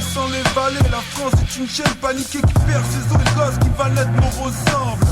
sans les vallées. La France est une chaîne paniquée qui perd ses os. Les gosses qui va naître me ressemblent.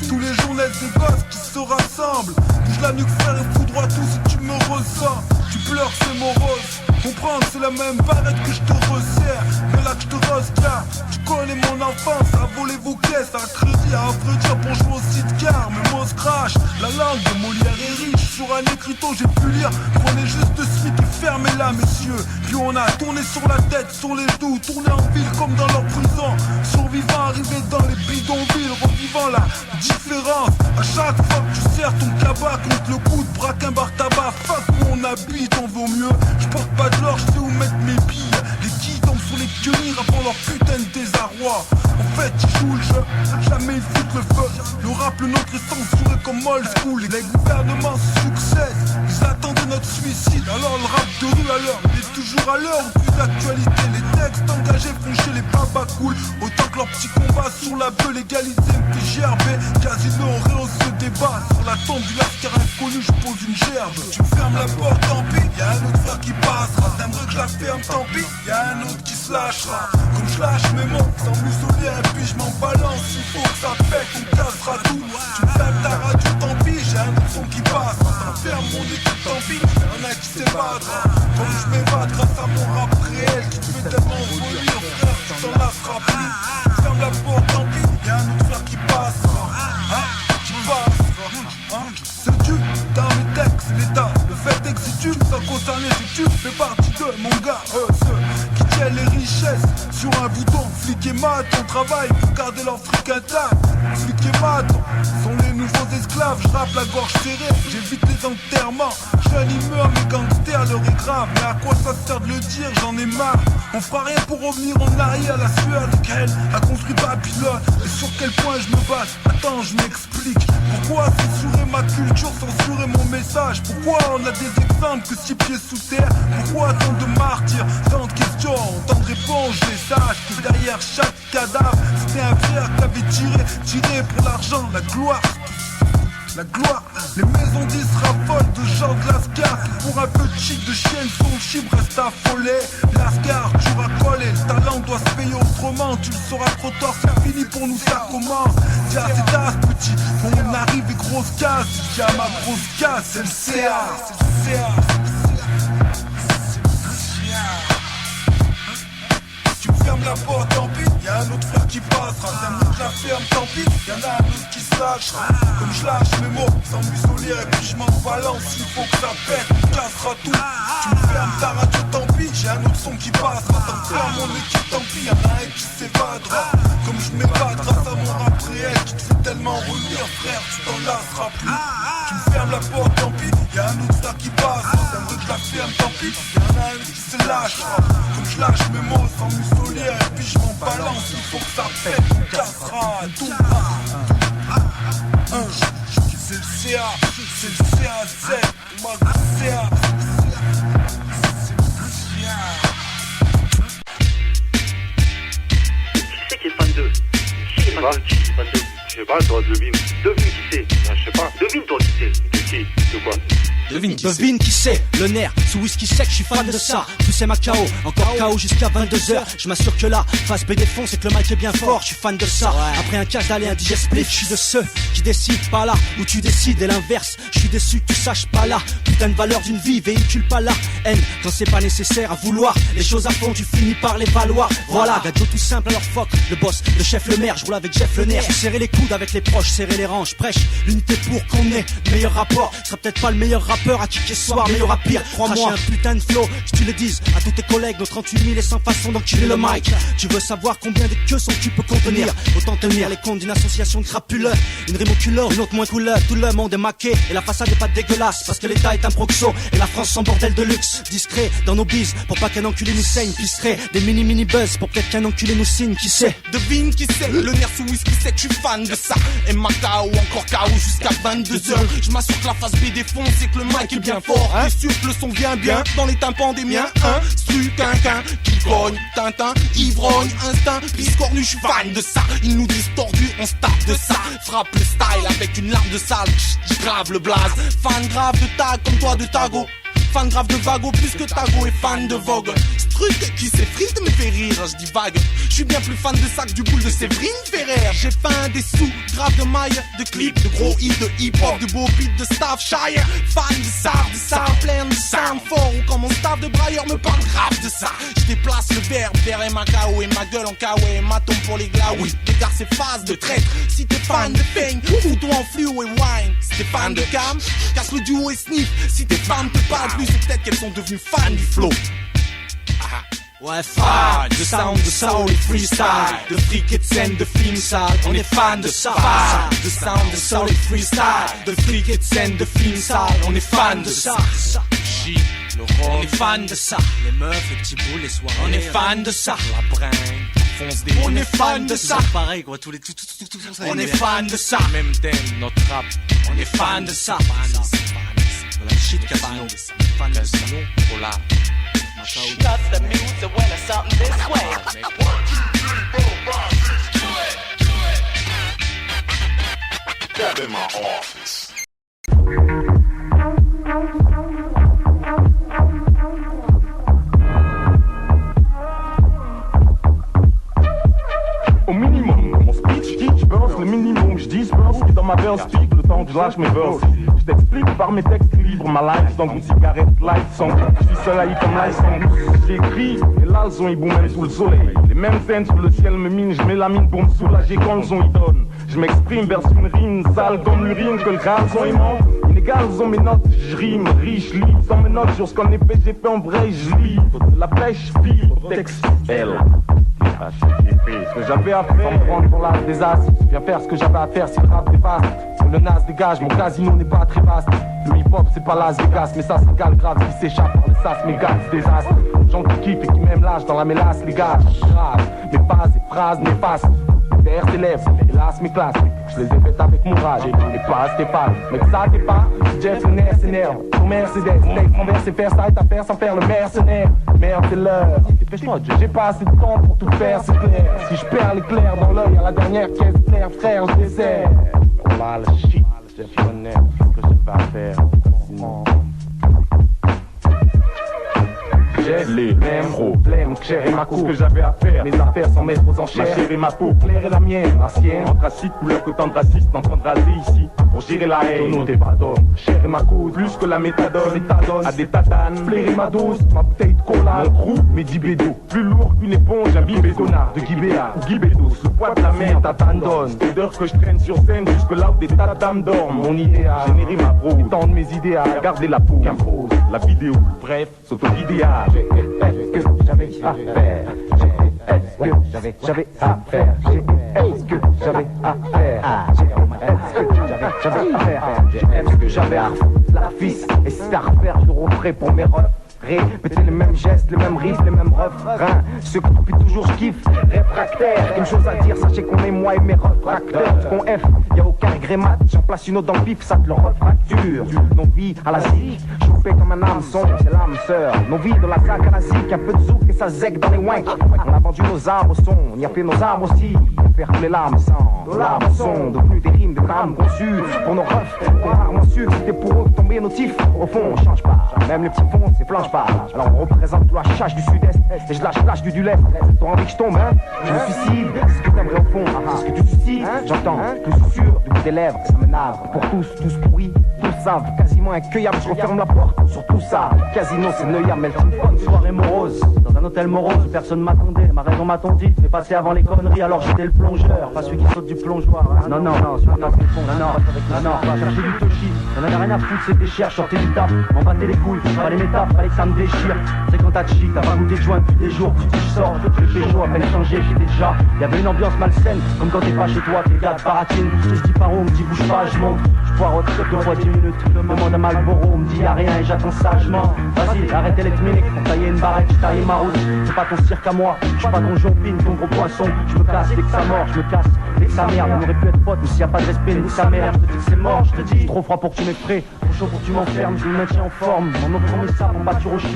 Tous les jours naissent des gosses qui se rassemblent. Bouge la nuque frère et fous droit tout si tu me ressens. Tu pleures c'est morose. Comprendre c'est la même barrette que je te resserre. Mais là que je te resserre. Tu connais mon enfance, à voler vos caisses, à crédit, à vrai dire pour jouer au site car. Mes mots se crachent, la langue de Molière est riche. Sur un écriteau j'ai pu lire. Prenez juste de suite et fermez-la messieurs. Puis on a tourné sur la tête, sur les genoux, tourné en ville comme dans leur prison. Survivants arrivés dans les bidonvilles, revivant la différence. À chaque fois que tu serres ton cabas contre le coude, braque un bar tabac. Fuck où on habite, on vaut mieux. Je porte pas de l'or, je sais où mettre mes billes. Les qui tombent sur les queues avant leur putain de désarroi. En fait ils jouent le jeu, jamais ils foutent le feu. Le rap, le nôtre est censuré comme old school. Les gouvernements succèdent, ils attendaient notre suicide. Alors le rap de rue à l'heure, il est toujours à l'heure. Plus d'actualité, les textes engagés font chez les babas cool. Autant que leur petit combat sur la beuh, légalisé me fait gerber. Casino, Réo se débat. Sur la tombe du lascar inconnu, je pose une gerbe. Tu me fermes la porte, tant pis, y'a un autre frère qui passera. T'aimerais que je la ferme, tant pis, y'a un autre qui se lâchera. Comme je lâche mes mots, sans muselier, et puis je m'en balance. Il faut que ça pète, on cassera tout. Tu me fermes ta radio, tant pis, j'ai un autre son qui passe. T'enfermes mon équipe, tant pis, y'en a qui s'évadera. Comme je m'évade grâce à mon rap réel qui te fait tellement voler, frère, tu t'en lasseras plus. Ferme la porte, tant pis, y'a un autre frère qui passera. Qui passera. C'est tu, dans mes textes, c'est l'état. Le fait est que si tu me sens concerné, c'est que tu fais partie de mon gars. Ceux qui tiennent les richesses sur un bouton. Flic et mat, on travaille pour garder leur fric intact. Flic et mat sont les nouveaux esclaves. Je rappe la gorge serrée, j'évite les enterrements. Jeune il meurt, mes gangsters, l'heure est grave. Mais à quoi ça sert de le dire, j'en ai marre. On fera rien pour revenir en arrière. La sueur duquel a construit Babylone. Et sur quel point je me base, attends je m'explique. Pourquoi censurer ma culture, censurer mon message? Pourquoi on a des exemples que 6 pieds sous terre? Pourquoi tant de martyrs, tant de questions, tant de réponses? Je sache que derrière chaque cadavre, c'était un frère qui avait tiré pour l'argent, la gloire. La gloire, les maisons 10 raffolent de gens de Lascar. Pour un peu de chic de chienne, son chibre reste affolé. Lascar, tu racoles, le talent doit se payer autrement. Tu le sauras trop tard, c'est fini pour nous, ça commence. Tiens, c'est tas petit, on arrive et grosse casse. Tiens, ma grosse casse, c'est le CA. C'est le CA. Ferme la porte, tant pis, y'a un autre frère qui passera. T'aimerais que je la ferme, tant pis, y'en a un autre qui se lâchera. Comme je lâche mes mots, sans muselier, et puis je m'en balance. Il faut que ça pète, on cassera tout. Tu me fermes ta radio, tant pis, j'ai un autre son qui passera. T'enfermes mon équipe, tant pis, y'en a un qui s'évadera. Comme je m'évade grâce à mon rap réel qui te fait tellement relire, frère, tu t'en lasseras plus. Tu me fermes la porte, tant pis, y'a un autre frère qui passera. T'aimerais que je la ferme, tant pis, y'en a un qui se lâchera. Comme je lâche mes mots, sans muselier, et puis je m'en balance, il faut que ça pète, on cassera tout. C'est le CA, c'est le CA7, on m'a CA. Qui c'est qui est fan de? Qui est fan de qui? Je sais pas, toi, devine. Devine qui c'est? Je sais pas. Devine toi qui c'est. De qui? De quoi? Devine qui c'est, le nerf, sous whisky sec, je suis fan de ça. Pousser ma KO, encore KO jusqu'à 22h. Je m'assure que là, face B défonce c'est que le mic est bien fort, je suis fan de ça. Après un cash d'aller un DJ split, je suis de ceux qui décident pas là où tu décides et l'inverse. Je suis déçu que tu saches pas là. Putain de valeur d'une vie, véhicule pas la haine. Quand c'est pas nécessaire à vouloir les choses à fond, tu finis par les valoir. Voilà, gâteau tout simple, alors fuck le boss, le chef, le maire, je roule avec Jeff le nerf. Serrer les coudes avec les proches, serrer les ranges, prêche l'unité pour qu'on ait le meilleur rapport. Sera peut-être pas le meilleur rappeur à kicker ce soir, mais y'aura pire. Crois-moi, un putain de flow, que tu le dises à tous tes collègues, nos 38 000 et sans façon d'enculer le mic. Tu veux savoir combien de queues sont tu peux contenir? Autant tenir les comptes d'une association de crapuleux. Une rime au culot, une autre moins couleur. Tout le monde est maqué et la façade est pas dégueulasse, parce que l'État est un proxo et la France sans bordel de luxe. Discret dans nos bises pour pas qu'un enculé nous saigne. Pisserait des mini buzz pour peut-être qu'un enculé nous signe. Qui sait? Devine qui c'est, le nerf sous whisky sec, je suis fan de ça. Et ma KO, encore KO jusqu'à 22h. Je m'assure que la face B défonce et que le mic est bien fort. T'es sûr que le son vient bien dans les tympans des miens, hein? Quinquin, qui cogne, Tintin, ivrogne, instinct, biscornu, je suis fan de ça. Ils nous disent tordus, on se tape de ça. Frappe le style avec une lame de salle, grave le blaze. Fan grave de tag comme toi de Tago. fan grave de Vago, plus que Tago est fan de Vogue. Ce truc qui s'effrite me fait rire, je dis vague. Je suis bien plus fan de sac du boule de Séverine Ferrer. J'ai faim des sous, grave de mailles, de clips, de gros hits, de hip-hop, de beaux beats de Staffshire. Fan de ça, plein de sound fort. Ou quand mon staff de brailleur me parle grave de ça. Je déplace le verbe, vers et ma KO et ma gueule en KO et ma tombe pour les glas. Oui, dégare ces phases de traître. Si t'es fan de fame, fous-toi en fluo et wine. Si t'es fan de cam, casse le duo et sniff. Si tes fans te parlent plus, c'est peut-être qu'elles sont devenues fans du flow. Ouais, fan de sound, de soul et freestyle, de fric et de scène, de film sale, on est fan de ça. Fan de sound, de soul et freestyle, de fric et de scène, de film sale, on est fan de ça. J, le rhum, On est fan de ça. Les meufs, les petits boules, les soirées. On est fan de ça. la bringue, fonce des. On est fan de ça. Pareil quoi, tous les tout ça. On est fan de ça. Même thème, notre rap. On est fan de ça. De la shit casino. Fan de ça. Oh là. Cut the music when it's something this way. That in my office. Au minimum, mon speech, je burst le minimum, je disperse ce qui dans ma verse speak, le temps que je lâche mes verses. Je t'explique par mes textes libres, ma life dans une cigarette light sans goût. Je suis seul à y comme life sans goût. J'écris et là le son il boum même sous le soleil. Les mêmes scènes sous le ciel me minent, je mets la mine pour me soulager quand le son il donne. Je m'exprime vers une rime sale comme l'urine que le gazon il manque. Inégal sont mes notes, je rime, riche, libre, sans mes notes sur ce qu'on est fait, j'ai fait en vrai, je lis. La pêche, vibre, texte, elle. Ce que j'avais à faire, sans me prendre pour l'âge des as. Je viens faire ce que j'avais à faire si le rap dépasse. Le nas dégage, mon casino n'est pas très vaste. Le hip-hop c'est pas Las Vegas, mais ça s'égale grave qui s'échappe par les sas, mes gars, c'est désastre. Gens qui kiffent et qui m'aiment lâche dans la mélasse, les gars, grave. Mes bases et phrases néfastes. Derrière tes lèvres, hélas mes classes. Je les ai faites avec mon rage. Et pas, c'était pas. Mais que ça t'es pas. Jeff le nerf s'énerve. Ton Mercedes, take mon verse et faire ça et ta faire sans faire le mercenaire. Merde, c'est l'heure. Dépêche-toi, j'ai pas assez de temps pour tout faire, c'est clair. Si je perds l'éclair dans l'œil à la dernière caisse claire, frère, je désert. On va le shit, Jeff le nerf, ce que j'ai pas à faire. J'ai les mêmes problèmes que Cher et ma coupe. Ce que j'avais à faire, mes affaires sans mettre aux enchères. Ma chair et ma peau, claire et la mienne, la sienne. Anthracite, couleur que tant de racistes n'entendra ici. Pour gérer la haine, non t'es pas d'homme. Cher et ma cause, plus que la méthadone. Méthadone, à des tatanes, flair et ma dose. Ma bouteille de cola, mon trou, mes 10 bédos. Plus lourd qu'une éponge, un bibé connard. De Guibéa, Guibédos, le poids de la mer, t'attendonne. L'odeur que je traîne sur scène, jusque là où des tas d'âmes dorment. Mon idéal, générer ma prose, étendre mes idéaux, garder la peau qu'impose la vidéo. Bref, s'auto-idéal. J'ai fait ce que j'avais à faire. J'ai fait ce que j'avais à faire. J'ai fait ce que j'avais à faire. J'ai fait ce que j'avais à faire. J'ai fait ce que j'avais à faire. La fils et si c'est à refaire, je le referai pour mes refs. Répéter les mêmes gestes, les mêmes riffs, les mêmes refrains. Ceux que depuis toujours je kiffe, réfractaire. Une chose à dire, sachez qu'on est moi et mes refracteurs. Ce qu'on F, y'a aucun regret mat. J'en place une autre dans le pif, ça te le refracture. Nos vies à la zik, chauffé comme un hameçon, c'est l'âme sœur. Nos vies de la sac à la zik, un peu de zouk et ça zèque dans les wanks. On a vendu nos arbres au son, on y a fait nos armes aussi. Faire couler l'âme sang, nos larmes sont devenues des rimes de crâne conçues. Pour nos refs, pour rarement su que c'était pour eux que tomber nos tifs. Au fond, on change pas, même les petits fonds, c'est flanche pas. Alors on représente la chasse du sud-est et je lâche du lest. T'as envie que je tombe, hein? Je me suicide, c'est ce que t'aimerais au fond. C'est ce que tu suscites, j'entends, plus sûr du bout des lèvres, ça me navre. Pour tous pourris, tous savent, quasiment incueillable, je referme la porte sur tout ça. Casino, c'est Neuilly, mais une bonne soirée morose. Dans un hôtel morose, personne m'attendait, ma raison m'a-t-on dit, c'est passé avant les conneries, alors j'étais le plongeur, pas celui qui saute du plongeoir. Non, celui qui a fait le fond, non, pas chercher du toshi, j'en avais rien à foutre, c'était cher, sortais du taf, m'en battais les couilles, pas les métaphes, fallait que ça me déchire. C'est quand t'as chic, t'as pas goûté de joint depuis des jours, tu dis je sors, je fais chaud, à peine changé, j'étais déjà. Y'avait une ambiance malsaine, comme quand t'es pas chez toi, tes gars de baratine. Je dis paro, on me dit bouge pas, je monte, je poirote 2 fois 10 minutes, demande à Malboro, on me dit y'a rien et j'attends sagement. Vas-y, arrêtez les minutes, pour tailler une barrette, je taille ma route. C'est pas ton cirque à moi, je suis pas ton jompine, ton gros poisson. Je me casse dès que ça mord, je me casse dès que ça merde. On aurait pu être potes, mais s'il y a pas de respect, ni sa mère, je te dis que c'est mort, je te dis. Trop froid pour que tu m'effraies, trop chaud pour que tu m'enfermes, je me maintiens en forme. Mon autre premier sable, on bat du rocher.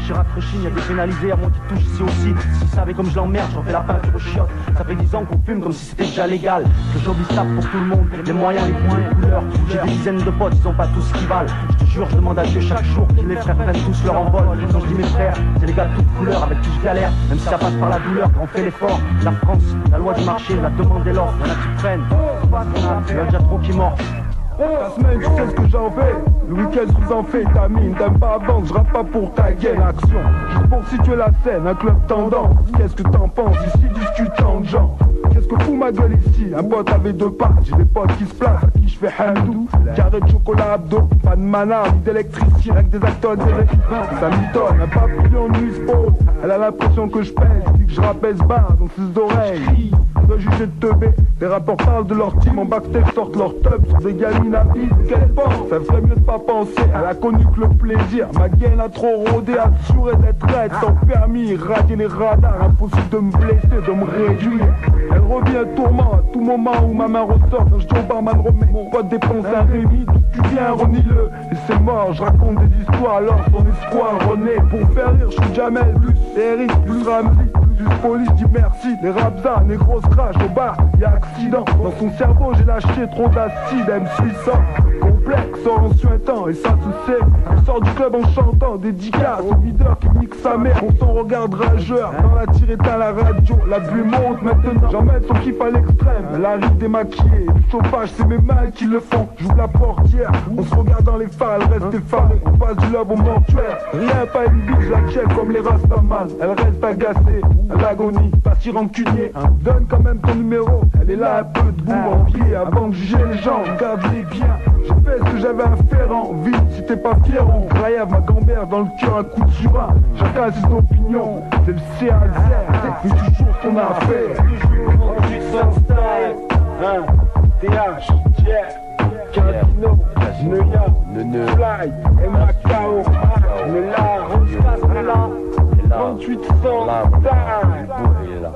Chirac rechigne, y'a des pénalisés à mon qui touche ici aussi. S'ils savaient comme je l'emmerde, j'en fais la peinture aux chiottes. Ça fait 10 ans qu'on fume comme si c'était déjà légal. Que j'oblige ça pour tout le monde, les moyens, les goûts, les couleurs. J'ai des dizaines de potes, ils ont pas tous ce qu'ils valent. Je te jure, je demande à Dieu chaque jour que les frères prennent tous leur envol. Quand je dis mes frères, c'est les gars de toutes couleurs avec qui je galère. Même si ça passe par la douleur, qu'on fait l'effort. La France, la loi du marché, la demande et l'offre, y'en a qui prennent. Il y en a déjà trop qui mortent. La semaine, tu sais ce que j'en fais. Le week-end, je vous en fais ta mine. T'aimes pas avant, je rappe pas pour ta gueule. Action, juste pour situer la scène, un club tendance. Qu'est-ce que t'en penses ici, discutant de gens? Qu'est-ce que fout ma gueule ici? Un pote avec deux pattes, j'ai des potes qui se placent, à qui je fais hamdou. Carré de chocolat abdo, pas de mana, ni d'électricien, avec des acteurs directs. Ça m'étonne, un papillon de nuit se pose. Elle a l'impression que je pèse, dit que je rapaise bas dans ses oreilles. De juger de teubé, les rappeurs parlent de leur team en backstage, sortent leur tub sur des gamines à vide. Quelle porte, ça ferait mieux de pas penser. Elle a connu que le plaisir, ma gaine a trop rôdé, assuré d'être raide, sans permis, radier les radars, impossible de me blesser, de me réduire. Elle revient tourment à tout moment où ma main ressort. Quand je dis au barman remets, mon pote dépense un Rémi, tu viens renie-le. Et c'est mort, je raconte des histoires alors son espoir renaît. Pour faire rire, je suis Jamel, plus Eric, plus Ramsey, plus police, dis merci. Les rapsas, les grosses crash au bar, y'a accident. Dans son cerveau j'ai lâché trop d'acide, elle me suit ça. Complexe, en suintant, et ça tu sais. Elle sort du club en chantant, dédicace au videur qui nique sa mère. On s'en regarde rageur, dans la tire éteint la radio. La pluie monte maintenant, j'emmène son kiff à l'extrême. Elle arrive démaquillée, le chauffage c'est mes mains qui le font. J'ouvre la portière, on se regarde dans les phares, elle reste effarée. On passe du love au mortuaire, rien pas une bite, je la check comme les rastaman. Elle reste agacée, à l'agonie, pas si rancunier. Donne quand même ton numéro, elle est là un peu debout en pied. Avant de juger les gens, regarde-les bien. J'ai fait ce que j'avais à faire en ville, si t'es pas fier, on grave ma grand-mère dans le cœur, un coup de surin. Chacun a ses opinions, c'est le C à Z, mais toujours ce qu'on a à faire. Toujours style, TH, Jet, Casino, Neuya, Fly, Macao, Nela, Rostas, Nela, 3800, il est là.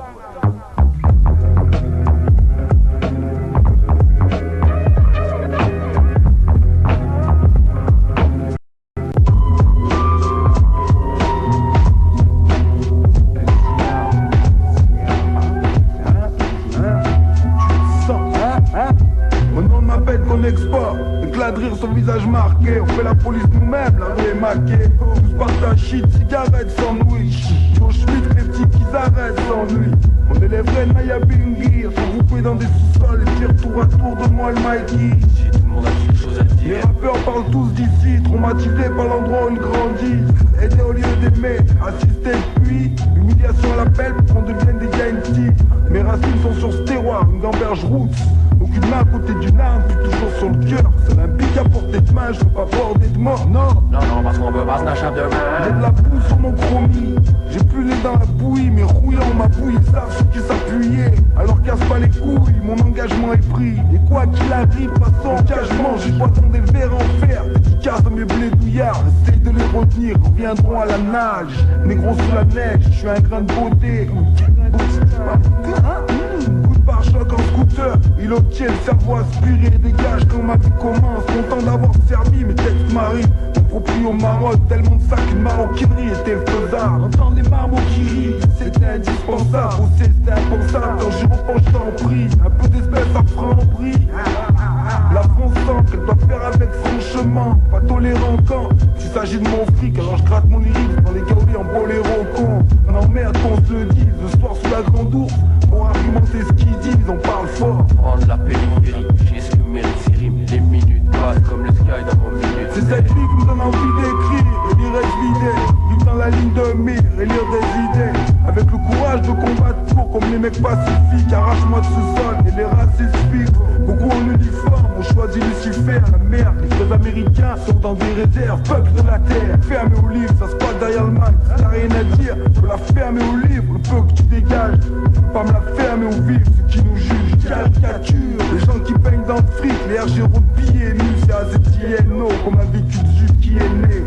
Export, éclat de rire, son visage marqué. On fait la police nous-mêmes, la rue est maquée. Tous partage shit, cigarettes, sandwich. Joe Schmidt, les petits qui s'arrêtent sans lui. On est les vrais Naya Bingir, sont groupés dans des sous-sols et tirent tour à tour de moi le Mikey. Tout le monde a quelque chose à dire. Les rappeurs parlent tous d'ici, traumatisés par l'endroit où ils grandissent. Aider au lieu d'aimer, assister puis humiliation à l'appel pour qu'on devienne des Yankees. Mes racines sont sur ce terroir, une gamberge roots. Aucune main à côté d'une arme, puis toujours sur le cœur. C'est un bic à portée de main, je veux pas border de mort, non. Non, parce qu'on veut pas se lâcher de main. J'ai de la boue sur mon chromie, j'ai plus les dents à bouillie, mais rouillant ma bouille, ils savent sur qui s'appuyer. Alors casse pas les couilles, mon engagement est pris. Et quoi qu'il arrive, pas sans engagement, j'ai pas dans des verres en fer. Dédicace à mes blédouillards, essaye de les retenir, reviendront à la nage. Négro sous la neige, je suis un grain de beauté. Coup de pare-choc en scooter, il obtient le cerveau aspiré, dégage quand ma vie commence. Content d'avoir servi mes textes marient. Mon proprio Maroc, tellement de ça qu'une maroquinerie était faisable. Entendre les marmots qui rient, c'était indispensable. Bosser c'était impensable, quand j'y repense je t'en prie. Un peu d'espèce à Franc-Brie. La France sent qu'elle doit faire avec franchement. Pas tolérant quand s'il s'agit de mon fric, alors je gratte mon lyrique dans les gaulés en boléro con. On emmerde qu'on se le dise, le soir sous la grande ours. Pour argumenter ce qu'ils disent, on parle fort. Prendre la périphérie, j'ai ce que mérite ces rimes. Les minutes passent comme le sky dans vos minutes. C'est cette vie qui me donne envie d'écrire et d'irais vider. Vivre dans la ligne de mire et lire des idées. Avec le courage de combattre pour comme les mecs pacifiques. Arrache-moi de ce sol et les racistes piquent. Beaucoup en uniforme ont choisi Lucifer. La merde, les vrais américains sont dans des réserves. Peuple de la terre, fermé au livre, ça se passe derrière le mic. Si t'as rien à dire, je peux la fermer au livre. Le peu que tu dégages, tu peux pas me la fermer au vif. Ceux qui nous jugent, caricature. Les gens qui peignent dans le fric, les RG billets nus, c'est AZTNO comme un vécu de juge qui est né.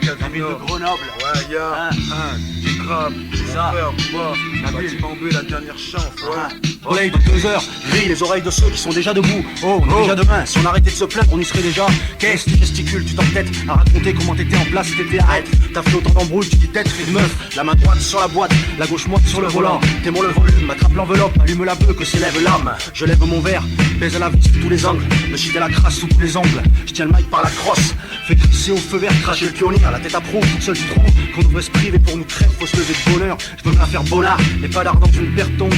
Casino, de Grenoble. Ouais, DJ Crab, ça. Frère, Bambé, la dernière chance, ouais. Soleil de 2 heures, grille les oreilles de ceux qui sont déjà debout. Oh, on est déjà demain, si on arrêtait de se plaindre, on y serait déjà. Qu'est-ce que tu gesticules, tu t'entêtes à raconter comment t'étais en place, t'étais arrête. T'as fait autant d'embrouilles, tu dis tête, fais de meuf. La main droite sur la boîte, la gauche moite sur le volant. T'aimons le volume, attrape l'enveloppe, allume la bœuf que s'élève l'âme. Je lève mon verre, baise à la vis sous tous les angles. Me chie la crasse sous tous les angles. Je tiens le mic par la crosse. Fais crisser au feu vert, cracher le pionnier, la tête à pro, toute seule tu trouves qu'on devrait se priver pour nous crève, faut se lever de bonheur. Je veux me la faire bonnard, mais pas d'art dans une perte tombe.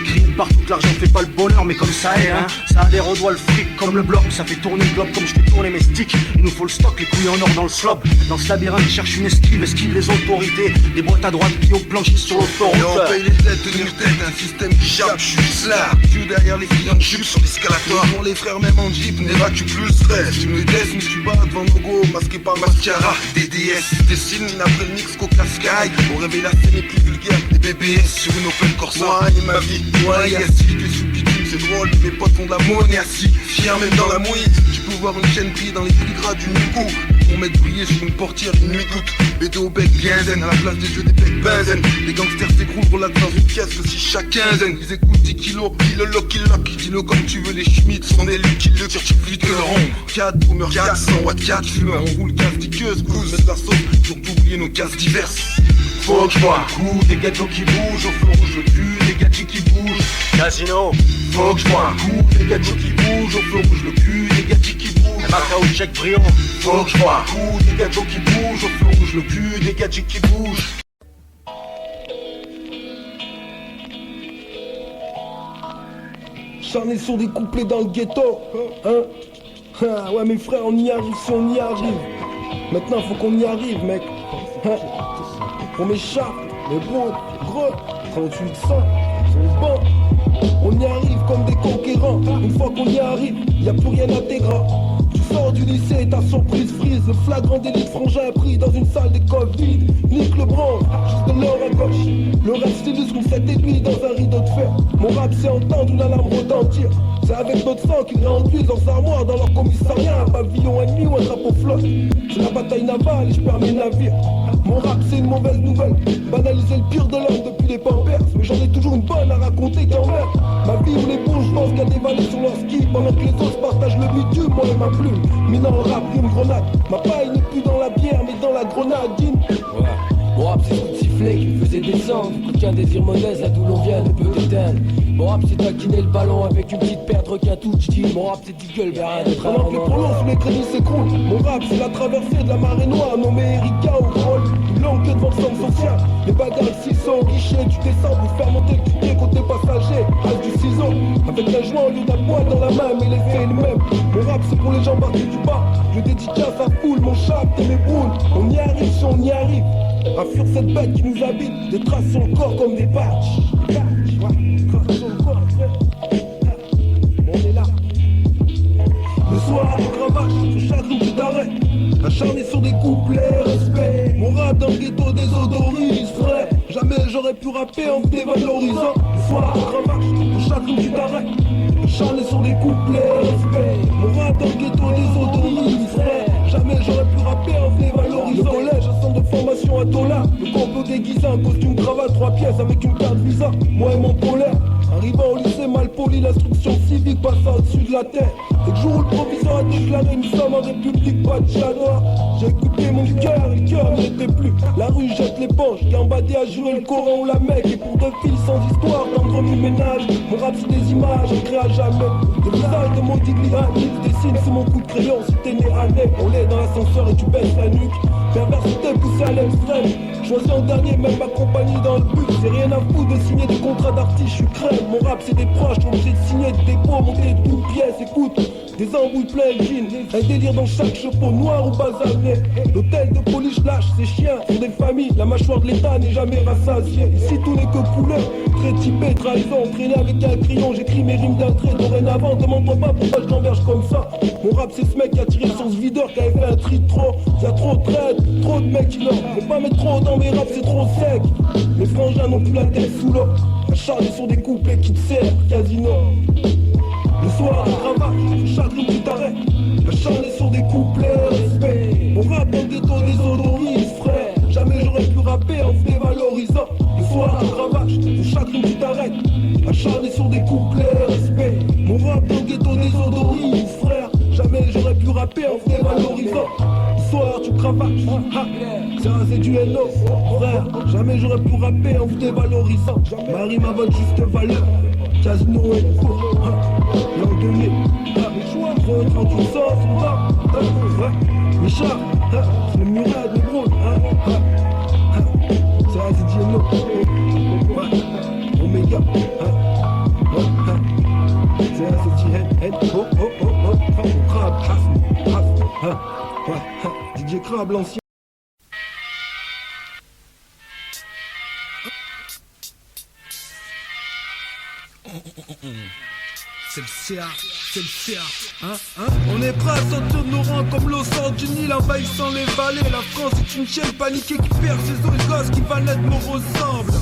Crie partout que l'argent fait pas le bonheur, mais comme ça est, hein. Ça adhère au doigt le fric comme le bloc, ça fait tourner le globe comme je fais tourner mes sticks. Il nous faut le stock, les couilles en or dans le slob. Dans ce labyrinthe, cherche une esquive les autorités. Des boîtes à droite, qui au plancher sur l'autoroute. Et on paye les dettes, tenir tête, un système qui chape, je suis là. Dieu derrière les clients de jupe sur l'escalator. Pour les frères, même en jeep, n'évacue plus le stress. Tu me laisses, mais tu bats devant nos go, masqué par mascara. DDS, dessine après le mix Coca Sky. Au réveil, la scène est plus vulgaire. Des BBS sur une Opel Corsa. Moi et ma vie, moi et assis, tu es sous le bitume, c'est drôle. Mes potes font de la monnaie assis, fier même dans la mouille. Tu peux voir une chaîne briller dans les plus gras du Nico. Pour mettre briller sur une portière une nuit toute. BD au bec quinzaine, à la place des jeux des becs benzène. Les gangsters s'écroulent, relaxent dans une pièce que si chaque quinzaine. Ils écoutent 10 kilos, kill lock. Dis-le comme tu veux, les Schmitt sont des luttes, kill le tir, tu flics le rond. 4 boomers, 400 watts, 4 fumeurs. On roule casse digueuse, cruise, met de la sauce, pour oublier nos cases diverses. Faut que je vois un coup, des gâteaux qui bougent, au feu rouge le cul, des gadgets qui bougent. Casino, Faut que je vois un coup, des gadgets qui bougent, au feu rouge le cul, des gadgets qui bougent. Macao check brillant. Faut que je vois un coup, des gadgets qui bougent, au feu rouge le cul, des gadgets qui bougent. Charnés sur des couplets dans le ghetto, hein. Ah, ouais mes frères, on y arrive si on y arrive. Maintenant faut qu'on y arrive mec, hein. On m'échappe, mais bon, gros, 3800, c'est bon. On y arrive comme des conquérants. Une fois qu'on y arrive, y a plus rien à tes gras. Tu sors du lycée et ta surprise frise. Le flagrant délit de frangin pris dans une salle d'école vide. Nique le branle, juste de l'or à gauche. Le rap stylus qu'on s'est aiguille dans un rideau de fer. Mon rap c'est entendre une alarme retentir. C'est avec notre sang qu'ils réenduisent leurs armoires dans leur commissariat. Un pavillon ennemi ou un drapeau flotte. C'est la bataille navale et je perds mes navires. Mon rap c'est une mauvaise nouvelle. Banaliser le pire de l'homme depuis les pampers. Mais j'en ai toujours une bonne à raconter qui emmerde. Ma vie où les bourges pensent qu'à dévaler sur leur ski. Pendant que les autres partagent le bitume, moi et ma plume. Minant le rap, une grenade. Ma paille n'est plus dans la bière mais dans la grenadine. Ouais. Mon rap c'est coup de sifflet qui me faisait descendre. Du coup qu'un désir modeste là d'où l'on vient ne peut éteindre. Mon rap c'est taquiner le ballon avec une petite perte requin tout j'dis. Mon rap c'est 10 gueules vers un autre. Pendant que les prolonges sous les crédits s'écroulent. Mon rap c'est la traversée de la marée noire nommée Erika au rôle. Une longue queue devant le centre social. Les bagarres ici sont au guichet. Tu descends pour faire monter le ticket côté passager. Reste du ciseau avec un joint au lieu d'un poil dans la main. Mais l'effet est le même. Mon rap c'est pour les gens partis du bas. Je dédicace à foule mon chat et mes boules. On y arrive si on y arrive. À fuir cette bête qui nous habite. Des traces sur le corps comme des patchs. Traces sur le corps, on est là. Le soir, les cravaches, sur chaque route d'arrêt. Acharné sur des couplets, respect. Mon rap dans le ghetto des odoris, frère. Jamais j'aurais pu rapper en me dévalorisant. Le soir, les cravaches, sur chaque route d'arrêt. Acharné sur des couplets, respect. Mon rap dans le ghetto des odoris, frère. Jamais j'aurais pu rapper en me dévalorisant. Le collège, un centre de formation à Tola. Le compo déguisé, un costume cravate, 3 pièces avec une carte visa. Moi et mon polaire. Arrivant au lycée mal poli, l'instruction civique passe au-dessus de la terre. Et le jour où le proviseur a déclaré nous sommes en république, pas de chat noir. J'ai écouté mon cœur, le cœur n'était plus. La rue jette l'éponge, Gambadé a juré le Coran ou la Mecque. Et pour 2 filles sans histoire, tendre mi ménage. Mon rap c'est des images, écrit à jamais. Le visage de mon Digliani dessine sous mon coup de crayon. Si t'es né à Nec, on l'est dans l'ascenseur et tu baisses la nuque. Perversité poussée à l'extrême. Choisi en dernier, même ma compagnie dans le but. C'est rien à foutre de signer des contrats d'artiste, je suis crème. Mon rap c'est des proches, obligé de signer des dépôts, monter de toutes pièces, écoute. Des embouilles plein de jeans, un délire dans chaque chapeau, noir ou basané. L'hôtel de police lâche ses chiens, sont des familles, la mâchoire de l'État n'est jamais rassasiée. Ici tout n'est que couleur, très typé, trahison, traîné avec un crayon, j'écris mes rimes d'un trait. Dorénavant, demande-moi pas pourquoi je l'enverge comme ça. Mon rap c'est ce mec qui a tiré sur ce videur, qui avait fait un tri de trop. Y'a trop de traite, trop de mecs qui l'ont. Faut pas mettre trop dans mes raps, c'est trop sec. Les frangins n'ont plus la tête sous l'eau. Acharné sur des couplets qui te servent, casino. Le soir, les cravaches, chaque rime qui t'arrête. Acharné sur des couplets, respect. On rappe dans le ghetto des odoris, frère. Jamais j'aurais pu rapper en se dévalorisant. Le soir tu cravaches, c'est chaque rime qui t'arrête. Acharné sur des couplets, respect. Mon rap au ghetto des odoris, frère. Jamais j'aurais pu rapper en dévalorisant. Ce soir tu cravaches, c'est rasé du hello, frère. Jamais j'aurais pu rapper en dévalorisant. Ma rime a votre juste valeur. Casino et court, l'an donné. Les choix, 38 sens, mes chars, c'est le murade, les bros. C'est rasé du hello. Omega, c'est un crabe, DJ Crabe l'ancien. C'est le CA, c'est le CA, On est prêt à sortir de nos rangs comme l'eau sort du Nil, envahissant les vallées. La France est une chienne paniquée qui perd ses os, les gosses qui va naître me ressemblent.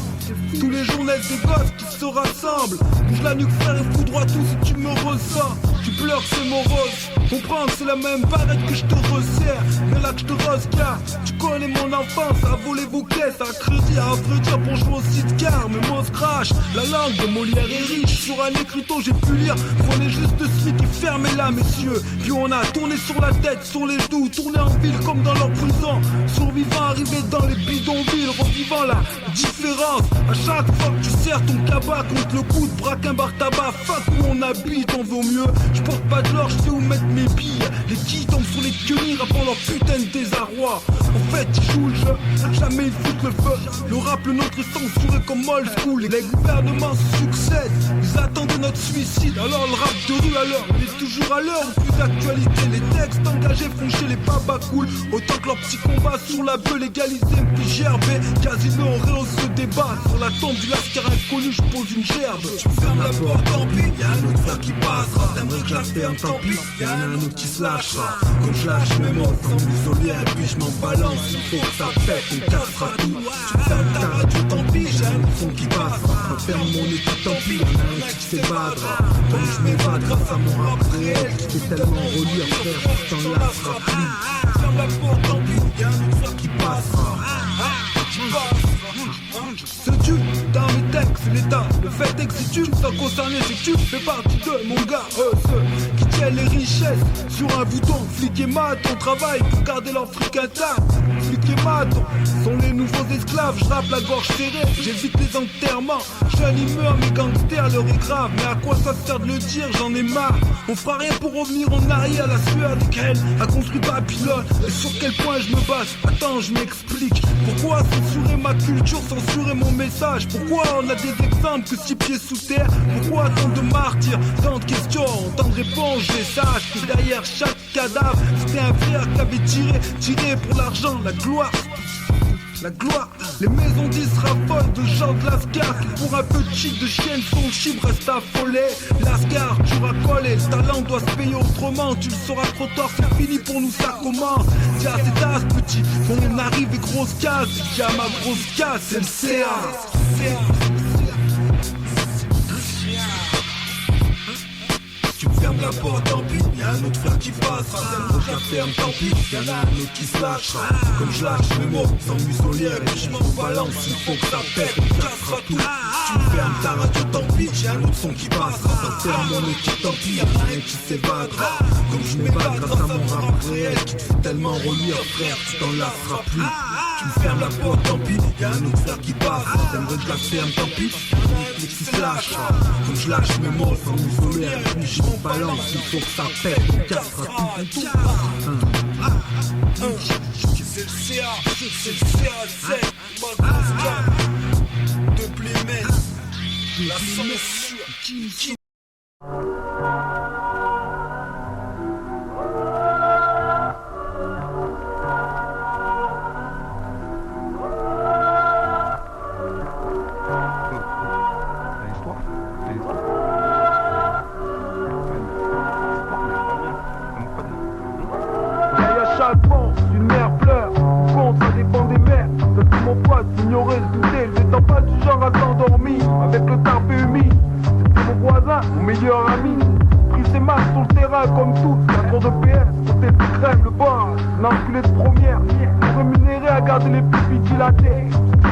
Tous les jours naissent des gosses qui se rassemblent. Bouge la nuque frère et foudroie tout si tu me ressens. Tu pleures c'est morose, comprends que c'est la même barrette que je te resserre. Mais là que je te car tu connais mon enfance, à voler vos caisses, à crédit, à vrai dire pour jouer au site-car. Mais moi on se crache, la langue de Molière est riche. Sur un écriteau j'ai pu lire, prenez juste de suite et fermez-la messieurs. Puis on a tourné sur la tête, sur les genoux, tourné en ville comme dans leur prison. Survivants arrivés dans les bidonvilles, revivant la différence. À chaque fois que tu serres ton cabas contre le coude, braque un bar tabac, fuck où on habite, on vaut mieux. Je porte pas de l'or, je sais où mettre mes billes. Les qui tombent sur les quenilles avant leur putain de désarroi. En fait ils jouent le jeu, jamais ils foutent le feu. Le rap, le nôtre est censuré comme old school. Les gouvernements succèdent, ils attendent notre suicide. Alors le rap de rue à l'heure, il est toujours à l'heure, plus d'actualité. Les textes engagés font chez les babas cool. Autant que leur petit combat sur la beuh, légalisé, puis gerber. Casino, on rehausse ce débat. Sur la tombe du lascar inconnu, je pose une gerbe. Tu fermes la porte, tant pis, y'a un autre frère qui passera. T'aimerais que je la ferme, tant pis, y'a un autre qui se lâchera. Comme je lâche mes mots, sans m'isoler, et puis je m'en balance. Il faut que ça pète, on cassera tout. Tu fermes ta radio, tant pis, j'ai un autre son qui passera. On ferme mon équipe, tant pis, y'en a un qui s'évadera. Comme je m'évade grâce à mon rap réel, qui fait tellement relire, frère, tu t'en lasseras plus. Ferme la porte, tant pis, y'a un autre frère qui passera. Ce tu dans mes textes, c'est l'état. Le fait est que si tu t'en concerné, c'est que tu fais partie de mon gars. Ceux qui tiennent les richesses sur un bouton. Flic et maton travaillent pour garder leur fric intact. Flic et maton sont les nouveaux esclaves. Je rappe la gorge serrée, j'évite les enterrements. Jeunes ils meurent, mes gangsters leur est grave. Mais à quoi ça sert de le dire, j'en ai marre. On fera rien pour revenir en arrière. La sueur des qu'elle a construit Babylone. Et sur quel point je me base, attends je m'explique. Pourquoi censurer ma culture, censurer mon message? Pourquoi on a des exemples que 6 pieds sous terre? Pourquoi tant de martyrs, tant de questions, tant de réponses? Je sache que derrière chaque cadavre, c'était un frère qui avait tiré pour l'argent, la gloire. La gloire, les maisons 10 raffolent de gens de Lascar. Pour un peu de chic de chienne, son chibre reste affolé. Lascar, tu racoles, le talent doit se payer autrement. Tu le sauras trop tard, c'est fini pour nous, ça commence. Tiens, c'est as petit, on arrive et grosse case. Tiens, ma grosse case, c'est le CA. Tu me fermes la porte, tant pis, y'a un autre frère qui passera. T'aimerais que je la ferme, tant pis, y'en a un autre qui se lâchera. Comme je lâche mes mots, sans musolière, et puis je m'en balance, il faut que ça pète, on cassera tout. Tu me fermes ta radio, tant pis, j'ai un autre son qui passera. Ça ferme mon équipe, tant pis, y'en a un qui s'évadera. Comme je m'évade grâce à mon rap réel, qui te fait tellement relire, frère, tu t'en lasseras plus. Tu me fermes la porte, tant pis, y'a un autre frère qui passera. T'aimerais que je la ferme, tant pis, y'en a un qui se lâchera. Comme je lâche mes mots, sans musolière, et puis je m'en balance, il faut que ça pète, on cassera tout. C'est le CA, c'est le CA7, ma grosse gamme de Plémès, la censure. Comme tout, 4 ans de PS, côté de crème, le bar, l'enculé de première, rémunéré à garder les pupilles dilatées.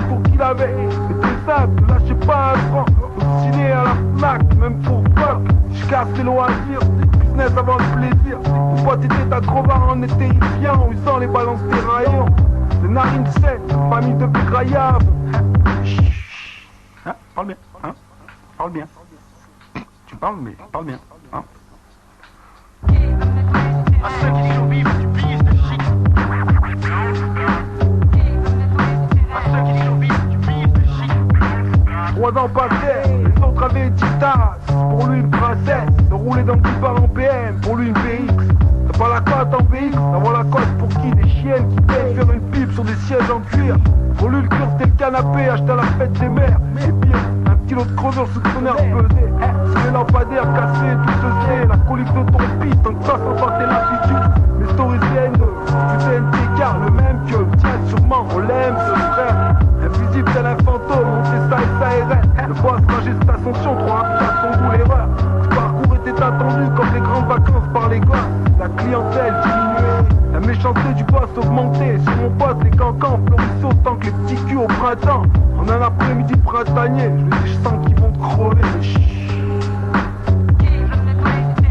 pour qui l'avait. C'était simple, ne lâchez pas un franc. Au ciné, à la Fnac, même pour fuck. Je casse les loisirs, c'est business avant le plaisir. Mon pote était à Crevard, on est terrifiant, usant les balances déraillants. Les narines saines, famille de pégraillables. Hein, parle bien, hein, parle bien. Tu parles, mais parle bien, hein. À ceux qui survivent du bise de shit. À ceux qui survivent du bise de shit. 3 ans passaient, les autres avaient 10 tasses. Pour lui une princesse, de rouler dans le bar en BM, pour lui une BX. T'as pas la cote en BX, d'avoir la cote pour qui? Des chiennes qui viennent faire une pipe sur des sièges en cuir. Pour lui le cure c'était le canapé, acheté à la fête des mères. Et pire, un kilo de creveur sous ton air pesé. C'est les lampadaires cassés, tout se sait. La colique de ton piste, tant que ça sans passer l'attitude. Les stories viennent de TNT car le même que le tien sûrement, on l'aime ce frère. Invisible tel un fantôme, on sait ça et ça est vrai. Le boss rangé cette ascension, trop rapide à son goût l'erreur. Ce parcours était attendu comme les grandes vacances par les gosses. La clientèle diminuée, la méchanceté du boss augmentée. Sur mon poste, les cancans fleurissaient autant que les petits culs au printemps. En un après-midi printanier, je me dis je sens qu'ils vont crever.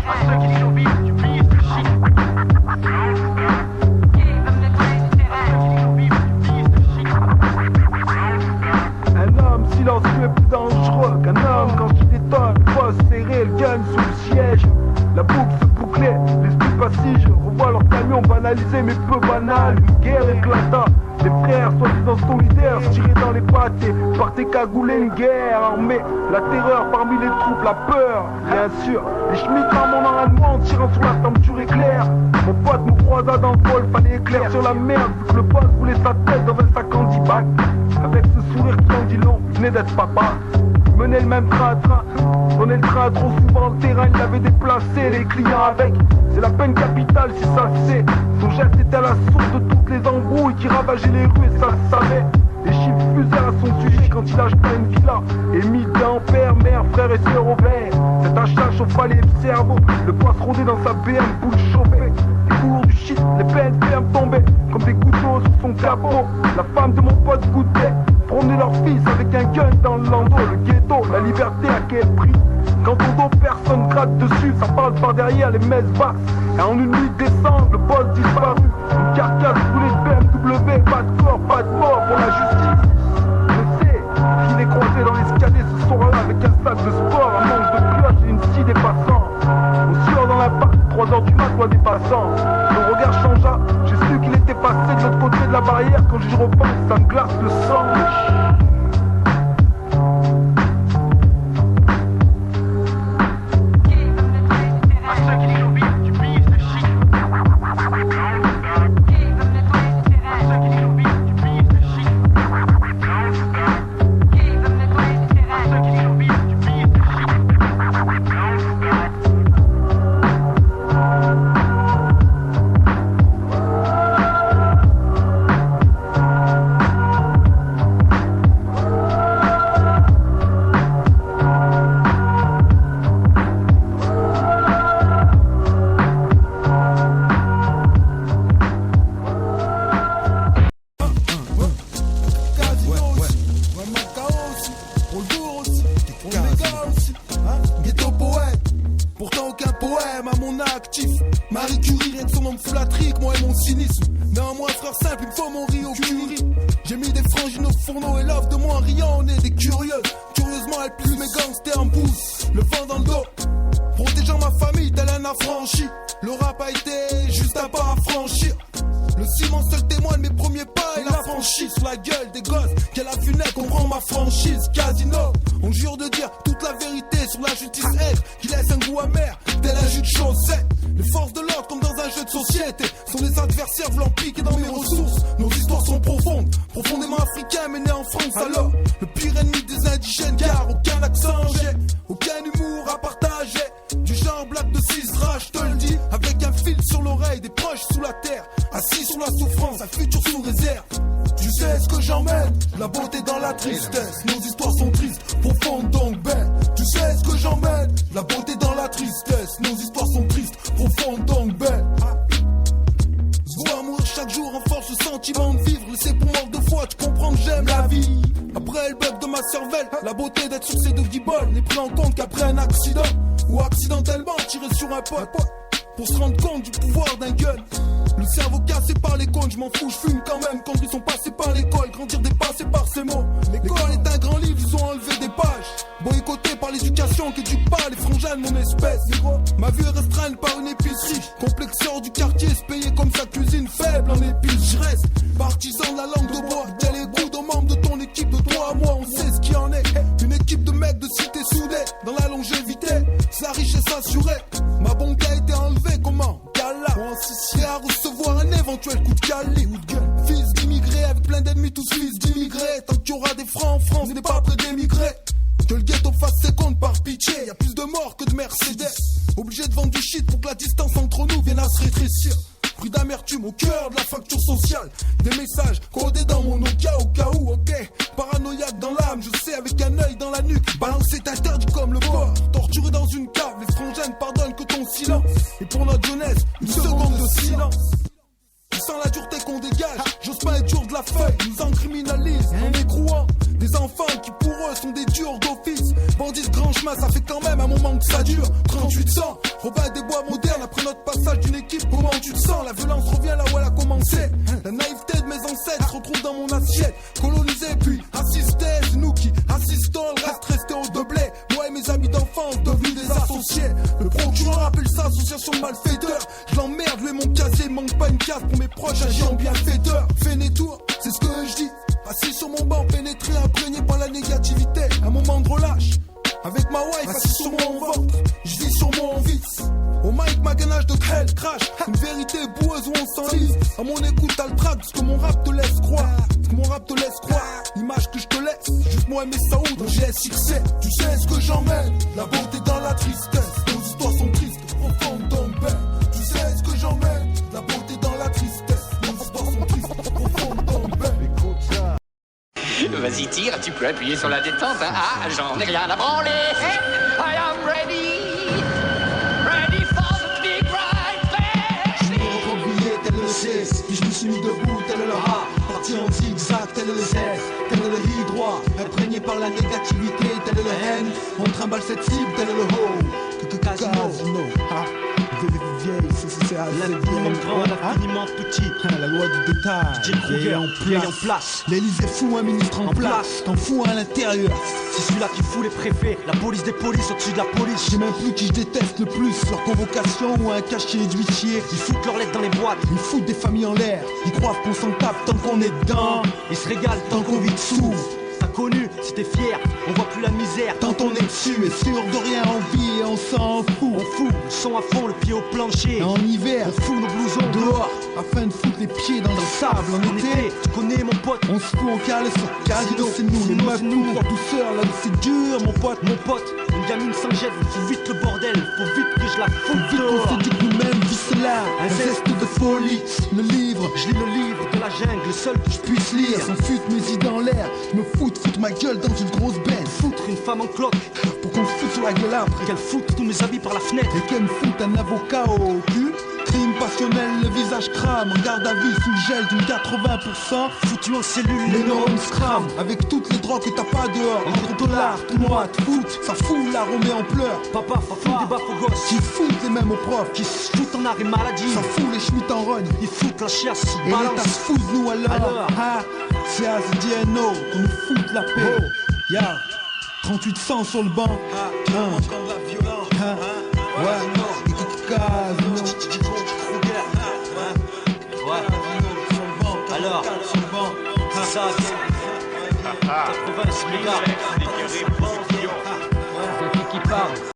À ceux qui survivent du bise de shit. À ceux qui survivent du bise de shit. Un homme silencieux est plus dangereux qu'un homme quand il détonne. Le boss serré, le gun sous le siège. La boucle se bouclait, l'esprit passif, je revois leur camion banalisé mais peu banal. Une guerre éclata, les frères soi-disant solidaires se tiraient dans les pattes et partaient cagouler une guerre armée. La terreur parmi les troupes, la peur, bien sûr. Les schmitts par mon allemand tirant sur la température éclair. Mon pote nous croisa dans le vol, fallait éclair sur la merde. Vu que le boss voulait sa tête dans un sac en bac. Avec ce sourire qui en dit long, il venait d'être papa. Menait le même train à train, prenait le train trop souvent, le terrain il l'avait déplacé, les clients avec, c'est la peine capitale si ça se sait. Son geste était à la source de toutes les embrouilles qui ravageaient les rues et ça le savait. Les chiffres fusèrent à son sujet quand il acheta une villa. Et 1000 d'ampères, mère, frère et sœur au vert. Cet achat chauffa les cerveaux, le poids rôdait dans sa BM, boule chauffée. Les cours du shit, les PNPM tombaient comme des gouttes d'eau sur son capot. La femme de mon pote goûtait, promener leur fils avec un gun dans le landau. Le ghetto, la liberté à quel prix? Quand au dos personne gratte dessus, ça parle par derrière les messes basses. Et en une nuit de décembre, le boss disparu. Une carcasse roulée de BMW, pas de corps, pas de mort pour la justice. Je sais qu'il est croisé dans l'escalier ce soir-là avec un sac de sport, un manque de cloche et une scie des passants. On sueur dans l'impact, 3h du mat, loin des passants. Mon regard changea, j'ai su qu'il était passé de l'autre côté de la barrière. Quand j'y repense, ça me glace le sang. La beauté dans la tristesse, nos histoires sont tristes, profondes donc belles. Tu sais ce que j'emmène, la beauté dans la tristesse, nos histoires sont tristes, profondes donc belles. Se voir mourir chaque jour renforce le sentiment de vivre, laissé pour mort de foi, tu comprends que j'aime la vie. beauté d'être sur ces deux guibolles n'est pris en compte qu'après un accident, ou accidentellement tiré sur un pote, pour se rendre compte du pouvoir d'un gun. Le cerveau cassé par les cônes, je m'en fous, je fume quand même. Quand ils sont passés par l'école, grandir dépassé par ces mots. L'école est un grand livre, ils ont enlevé des pages. Boycotté par l'éducation qui éduque pas les frangins de mon espèce. Ma vie est restreinte par une épicerie. Complexeur du quartier, se payer comme sa cuisine faible en épices. Je reste partisan de la langue de bois. Tiens les coudes aux membres de ton équipe, de toi à moi, on sait ce qu'il en est. Une équipe de mecs de cité soudés, dans la longévité, c'est la richesse assurée. Ma bonté a été enlevée, comment? Gala, on s'y à recevoir un éventuel coup de cali ou de gueule. Fils d'immigrés avec plein d'ennemis, tous fils d'immigrés. Tant qu'il y aura des francs en France, n'est pas près d'émigrer. Que le ghetto fasse ses comptes par pitié, y a plus de morts que de Mercedes. Obligé de vendre du shit pour que la distance entre nous vienne à se rétrécir. Pris d'amertume au cœur de la facture sociale. Des messages codés dans mon Nokia au cas où, ok. Paranoïaque dans l'âme, je sais, avec un œil dans la nuque. Balancer est interdit comme le porc. Torturé dans une cave, les frangins ne pardonnent que ton silence. Et pour notre jeunesse, une seconde de silence. Sans la dureté qu'on dégage, j'ose pas être dur de la feuille, nous en criminalise en écrouant des enfants qui pour eux sont des durs d'office. Bandits de grand chemin, ça fait quand même un moment que ça dure. 3800, Robin des bois modernes après notre passage d'une équipe. Comment tu te sens? La violence revient là où elle a commencé. La naïveté de mes ancêtres se retrouve dans mon assiette. Colonisé puis assisté, c'est nous qui assistons. Le reste resté au doublé. Moi et mes amis d'enfance devenus des associés. Le procureur appelle ça association de malfaiteurs. Je l'emmerde, lui mon casier, manque pas une case pour mes proches, agis en bienfaiteur. Fais des tours, c'est ce que je dis. Assis sur mon banc, pénétré, imprégné par la négativité. Un moment de relâche, avec ma wife assis sur mon ventre. Je vis sur mon vice. Au mic, ma ganache de hell crash. Une vérité boueuse où on s'enlise. À mon écoute, t'as le trac, parce que mon rap te laisse croire. Parce que mon rap te laisse croire. L'image que je te laisse, juste moi et mes Saoud en GSXC. Tu sais ce que j'emmène, la beauté dans la tristesse. Nos histoires sont tristes, profondes dans le bain. Tu sais ce que j'emmène, la beauté dans la tristesse. Nos histoires sont tristes, profondes dans le bain. Écoute ça. Vas-y, tire, tu peux appuyer sur la détente. Hein. Ah, j'en ai rien à branler. I am ready. Ready for the big ride. Je m'ai recroquevillé tel le 6. Puis je me suis mis debout tel le A. Parti en zigzag tel le Z. Tel le I droit. Imprégné par la négativité tel le N. On trimballe cette cible tel le Ho. Que Casino. L'infiniment grand, l'infiniment petit. La loi du détail. Vieille en place. L'Élysée fout un ministre en place. T'en fous à l'intérieur. C'est celui-là qui fout les préfets. La police des polices au-dessus de la police. Je sais même plus qui je déteste le plus. Leur convocation ou un cachet d'huissier. Ils foutent leurs lettres dans les boîtes. Ils foutent des familles en l'air. Ils croient qu'on s'en tape tant qu'on est dedans. Ils se régalent tant qu'on vit dessous. T'as connu, si t'es fier, on voit plus la misère. Tant on est dessus et sûr de rien en vie et on s'en fout. On fout le son à fond, le pied au plancher. Et en hiver, on fout nos blousons dehors afin de foutre les pieds dans le sable. En été, tu connais mon pote. On se fout en calé sur casino. C'est nous, les meufs, nous, leur douceur, là où c'est dur, mon pote. Mon pote, une gamine sans jette, faut vite le bordel, faut vite que je la foute vite dehors. On s'éduque nous-mêmes, vice là, un zeste de folie. Le livre, je lis le livre de la jungle, le seul que je puisse lire. Sans fute mes idées en l'air, je me foutre ma gueule dans une grosse benne. Foutre une femme en cloque, pour qu'on se foute sur la gueule après. Qu'elle foute tous mes habits par la fenêtre. Et qu'elle me foute un avocat au cul. Crime passionnel, le visage crame. En garde à vue sous le gel d'une 80%. Foutu en cellule, les neurones scram. Avec toutes les drogues que t'as pas dehors. Entre dollars, tout noir, te fout. Ça fout la Romée en pleurs. Papa, ça fout des baffes aux gosses. Qui foutent les mêmes aux profs. Qui se foutent en arrêt maladie. Ça fout les schmitts en rogne. Ils foutent la chiasse, et l'État se fout de nous alors. Ah, c'est à ce DNO qu'on nous fout la paix. Ya, 38 sang sur le banc. Ouais, alors, c'est ça, 80, c'est les gars. C'est qui parle.